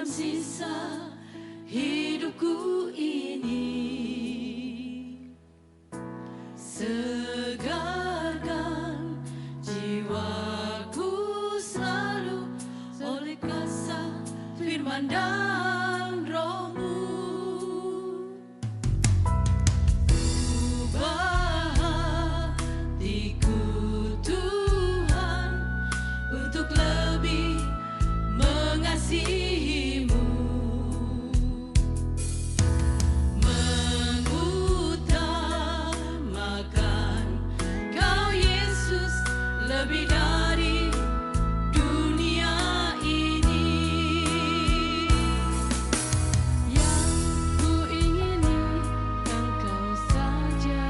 sisa hidupku ini. Segarkan jiwaku selalu oleh kasih firman dan Roh-Mu. Ubah hatiku Tuhan untuk lebih mengasihi-Mu, mengutamakan Kau Yesus lebih dari dunia ini. Yang ku ingini Engkau saja,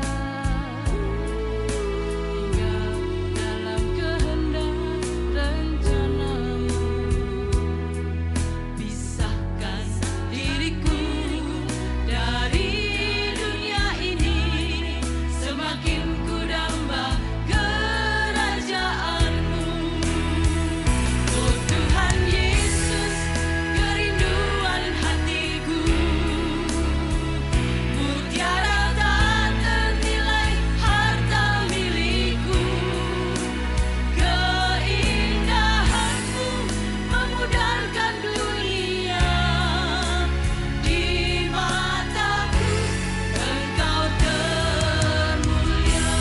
tinggal dalam kehendak rencana-Mu. Pisahkan diriku dari dunia ini, semakin ku damba kerajaan-Mu. Oh Tuhan Yesus, kerinduan hatiku, mutiara tak ternilai harta milikku. Keindahan-Mu memudarkan dunia, di mataku Engkau termulia.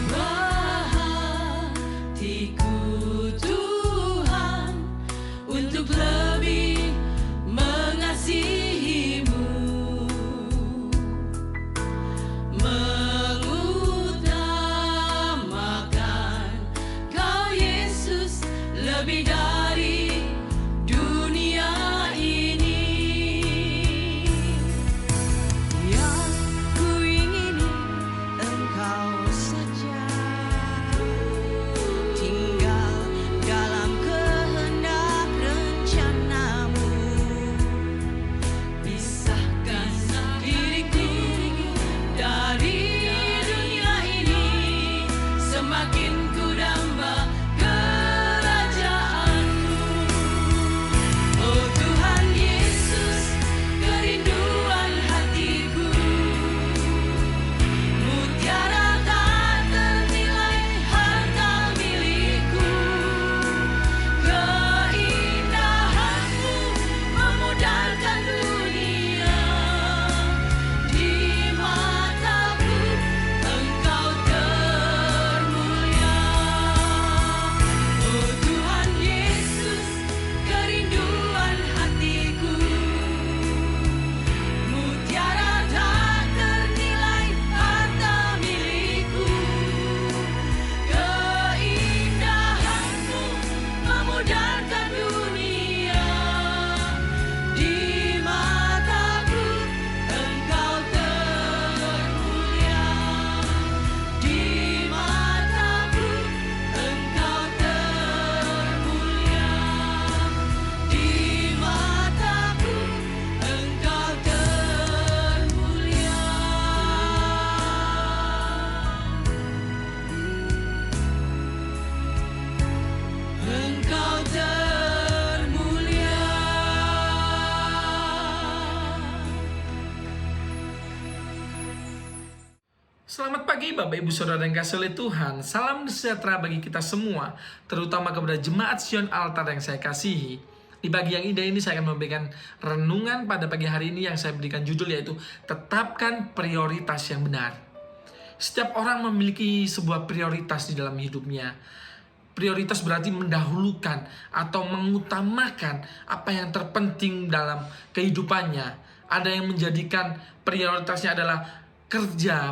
Ubah hatiku Tuhan untuk lebih mengasihi-Mu, mengutamakan Kau Yesus lebih dari dunia ini. Yang ku ingini Engkau saja, tinggal dalam kehendak rencana-Mu. Pisahkan diriku dari dunia ini, semakin ku damba kerajaan-Mu. Oh Tuhan Yesus, kerinduan hatiku, mutiara tak ternilai harta milikku. Keindahan-Mu memudarkan dunia, di mataku Engkau termulia. Oh Tuhan Yesus, kerinduan hatiku, mutiara tak ternilai harta milikku. Keindahan-Mu memudarkan dunia, di mataku Engkau termulia. Di mataku Engkau termulia. Di mataku Engkau termulia. Engkau termulia. Selamat pagi Bapak Ibu Saudara yang kasih oleh Tuhan. Salam sejahtera bagi kita semua, terutama kepada Jemaat Sion Altar yang saya kasihi. Di pagi yang indah ini saya akan memberikan renungan pada pagi hari ini yang saya berikan judul yaitu Tetapkan Prioritas yang Benar. Setiap orang memiliki sebuah prioritas di dalam hidupnya. Prioritas berarti mendahulukan atau mengutamakan apa yang terpenting dalam kehidupannya. Ada yang menjadikan prioritasnya adalah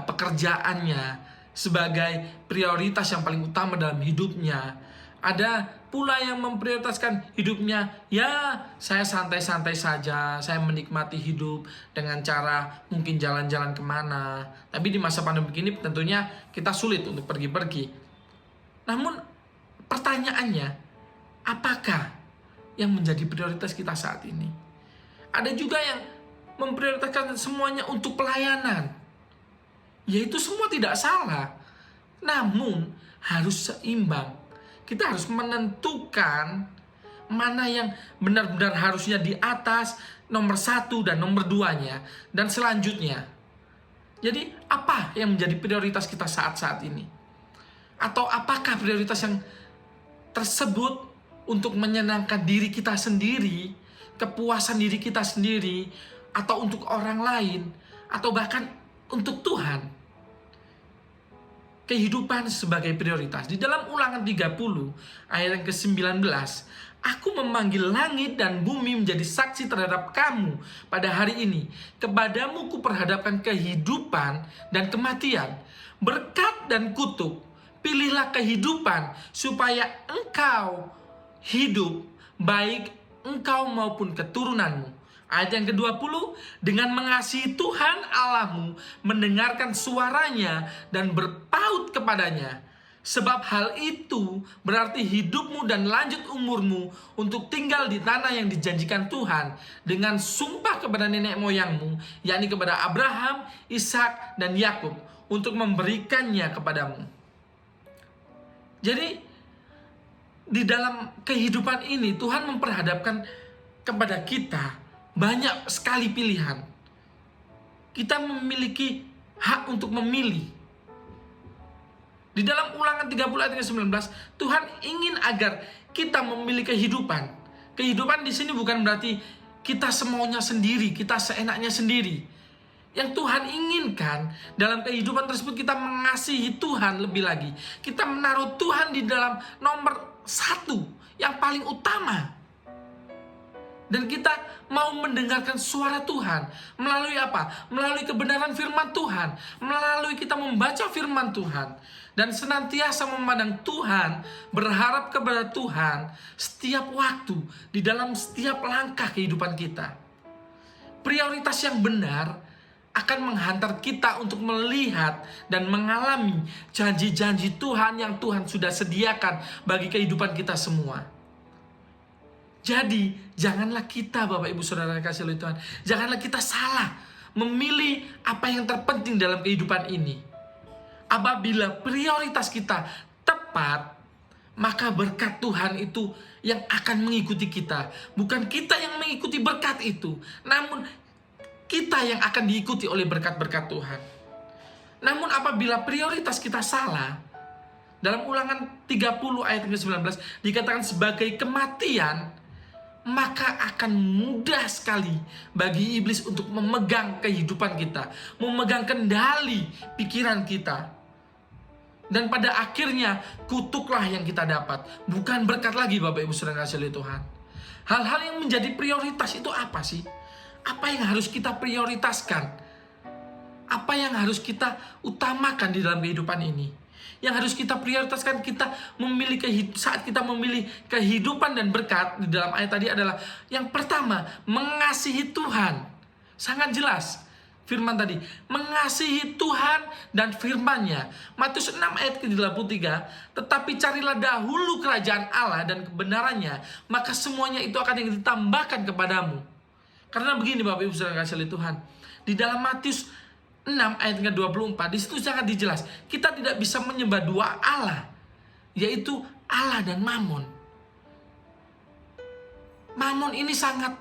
pekerjaannya sebagai prioritas yang paling utama dalam hidupnya. Ada pula yang memprioritaskan hidupnya, ya saya santai-santai saja, saya menikmati hidup dengan cara mungkin jalan-jalan kemana. Tapi di masa pandemi ini tentunya kita sulit untuk pergi-pergi. Namun pertanyaannya, apakah yang menjadi prioritas kita saat ini? Ada juga yang memprioritaskan semuanya untuk pelayanan. Yaitu semua tidak salah. Namun harus seimbang. Kita harus menentukan mana yang benar-benar harusnya di atas, nomor 1 dan nomor 2-nya, dan selanjutnya. Jadi apa yang menjadi prioritas kita saat-saat ini? Atau apakah prioritas yang tersebut untuk menyenangkan diri kita sendiri, kepuasan diri kita sendiri, atau untuk orang lain, atau bahkan untuk Tuhan? Kehidupan sebagai prioritas. Di dalam Ulangan 30 ayat yang ke-19, aku memanggil langit dan bumi menjadi saksi terhadap kamu pada hari ini. Kepadamu kuperhadapkan kehidupan dan kematian, berkat dan kutuk. Pilihlah kehidupan supaya engkau hidup, baik engkau maupun keturunanmu. Ayat yang ke-20, dengan mengasihi Tuhan Allahmu, mendengarkan suaranya dan berpaut kepadanya. Sebab hal itu berarti hidupmu dan lanjut umurmu untuk tinggal di tanah yang dijanjikan Tuhan dengan sumpah kepada nenek moyangmu, yakni kepada Abraham, Ishak, dan Yakub, untuk memberikannya kepadamu. Jadi di dalam kehidupan ini Tuhan memperhadapkan kepada kita banyak sekali pilihan. Kita memiliki hak untuk memilih. Di dalam Ulangan 30 ayat 19, Tuhan ingin agar kita memilih kehidupan. Kehidupan di sini bukan berarti kita semaunya sendiri, kita seenaknya sendiri. Yang Tuhan inginkan dalam kehidupan tersebut, kita mengasihi Tuhan lebih lagi. Kita menaruh Tuhan di dalam nomor 1 yang paling utama. Dan kita mau mendengarkan suara Tuhan. Melalui apa? Melalui kebenaran firman Tuhan. Melalui kita membaca firman Tuhan. Dan senantiasa memandang Tuhan, berharap kepada Tuhan setiap waktu, di dalam setiap langkah kehidupan kita. Prioritas yang benar akan menghantar kita untuk melihat dan mengalami janji-janji Tuhan yang Tuhan sudah sediakan bagi kehidupan kita semua. Jadi, janganlah kita, Bapak Ibu Saudara yang kasih oleh Tuhan, janganlah kita salah memilih apa yang terpenting dalam kehidupan ini. Apabila prioritas kita tepat, maka berkat Tuhan itu yang akan mengikuti kita. Bukan kita yang mengikuti berkat itu, namun kita yang akan diikuti oleh berkat-berkat Tuhan. Namun apabila prioritas kita salah, dalam Ulangan 30 ayat ke-19 dikatakan sebagai kematian, maka akan mudah sekali bagi iblis untuk memegang kehidupan kita, memegang kendali pikiran kita. Dan pada akhirnya kutuklah yang kita dapat, bukan berkat lagi, Bapak Ibu Saudara kasih oleh Tuhan. Hal-hal yang menjadi prioritas itu apa sih? Apa yang harus kita prioritaskan? Apa yang harus kita utamakan di dalam kehidupan ini? Yang harus kita prioritaskan, kita memilih saat kita memilih kehidupan dan berkat di dalam ayat tadi adalah yang pertama, mengasihi Tuhan. Sangat jelas firman tadi, mengasihi Tuhan dan firman-Nya. Matius 6 ayat ke-33, tetapi carilah dahulu kerajaan Allah dan kebenarannya, maka semuanya itu akan ditambahkan kepadamu. Karena begini Bapak Ibu Saudara kasih oleh Tuhan, di dalam Matius 6 ayat ke-24, di situ sangat dijelas, kita tidak bisa menyembah dua Allah, yaitu Allah dan Mammon. Mammon ini sangat,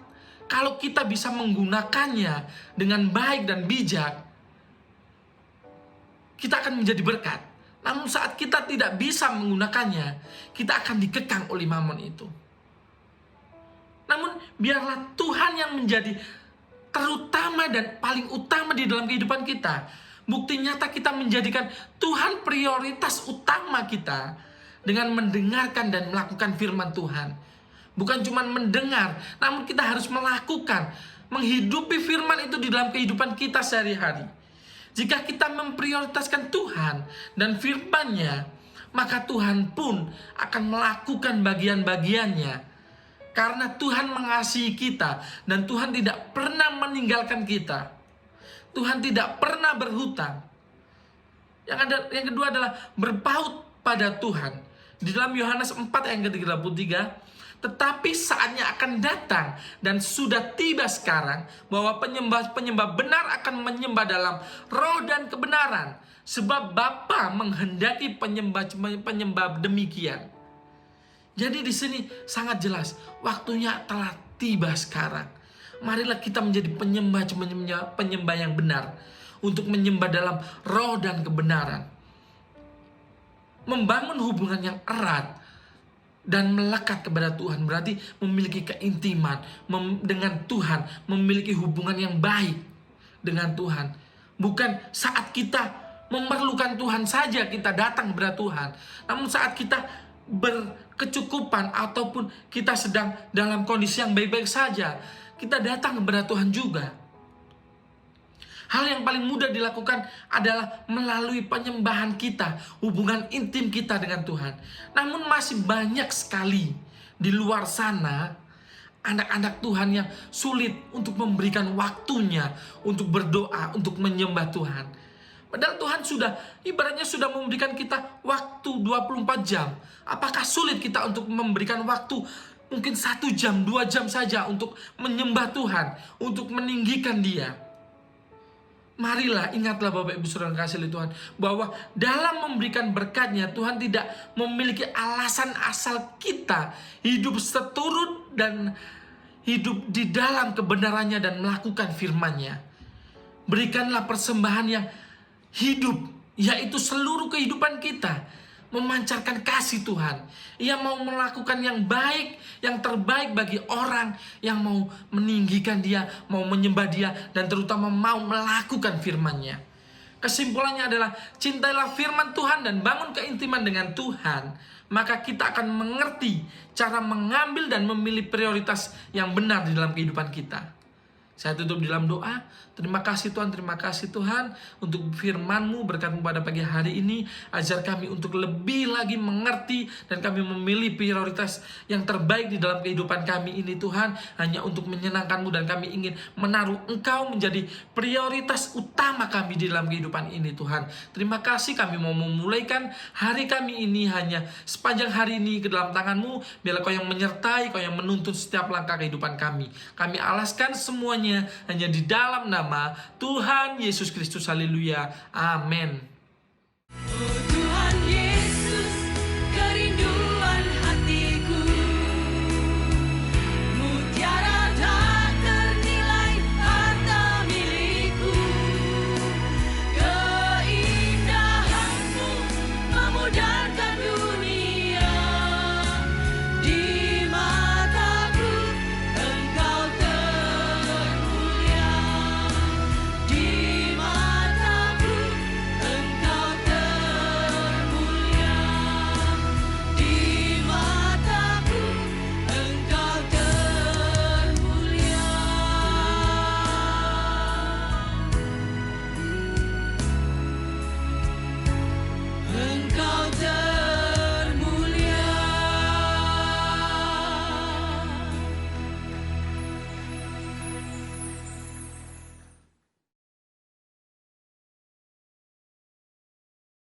kalau kita bisa menggunakannya dengan baik dan bijak, kita akan menjadi berkat. Namun saat kita tidak bisa menggunakannya, kita akan dikekang oleh Mammon itu. Namun biarlah Tuhan yang menjadi terutama dan paling utama di dalam kehidupan kita. Bukti nyata kita menjadikan Tuhan prioritas utama kita dengan mendengarkan dan melakukan firman Tuhan. Bukan cuma mendengar, namun kita harus melakukan, menghidupi firman itu di dalam kehidupan kita sehari-hari. Jika kita memprioritaskan Tuhan dan firman-Nya, maka Tuhan pun akan melakukan bagian-bagiannya. Karena Tuhan mengasihi kita dan Tuhan tidak pernah meninggalkan kita. Tuhan tidak pernah berhutang. Yang kedua adalah berpaut pada Tuhan. Di dalam Yohanes 4 ayat ke-33, tetapi saatnya akan datang dan sudah tiba sekarang bahwa penyembah-penyembah benar akan menyembah dalam roh dan kebenaran, sebab Bapa menghendaki penyembah demikian. Jadi di sini sangat jelas, waktunya telah tiba sekarang. Marilah kita menjadi penyembah yang benar, untuk menyembah dalam roh dan kebenaran. Membangun hubungan yang erat dan melekat kepada Tuhan berarti memiliki keintiman dengan Tuhan, memiliki hubungan yang baik dengan Tuhan. Bukan saat kita memerlukan Tuhan saja kita datang kepada Tuhan, namun saat kita berkecukupan ataupun kita sedang dalam kondisi yang baik-baik saja, kita datang kepada Tuhan juga. Hal yang paling mudah dilakukan adalah melalui penyembahan kita, hubungan intim kita dengan Tuhan. Namun masih banyak sekali di luar sana anak-anak Tuhan yang sulit untuk memberikan waktunya untuk berdoa, untuk menyembah Tuhan. Padahal Tuhan ibaratnya sudah memberikan kita waktu 24 jam. Apakah sulit kita untuk memberikan waktu mungkin 1 jam, 2 jam saja untuk menyembah Tuhan, untuk meninggikan Dia? Marilah ingatlah Bapak Ibu Saudara kasih oleh Tuhan, bahwa dalam memberikan berkat-Nya Tuhan tidak memiliki alasan asal kita hidup seturut dan hidup di dalam kebenarannya dan melakukan firman-Nya. Berikanlah persembahan yang hidup, yaitu seluruh kehidupan kita, memancarkan kasih Tuhan. Ia mau melakukan yang baik, yang terbaik bagi orang yang mau meninggikan Dia, mau menyembah Dia, dan terutama mau melakukan firman-Nya. Kesimpulannya adalah, cintailah firman Tuhan dan bangun keintiman dengan Tuhan. Maka kita akan mengerti cara mengambil dan memilih prioritas yang benar di dalam kehidupan kita. Saya tutup di dalam doa. Terima kasih Tuhan untuk firman-Mu, berkat-Mu pada pagi hari ini. Ajar kami untuk lebih lagi mengerti dan kami memilih prioritas yang terbaik di dalam kehidupan kami ini Tuhan. Hanya untuk menyenangkan-Mu, dan kami ingin menaruh Engkau menjadi prioritas utama kami di dalam kehidupan ini Tuhan. Terima kasih, kami mau memulaikan hari kami ini hanya sepanjang hari ini ke dalam tangan-Mu. Biarlah Kau yang menyertai, Kau yang menuntun setiap langkah kehidupan kami. Kami alaskan semuanya hanya di dalam nama Tuhan Yesus Kristus. Haleluya. Amin.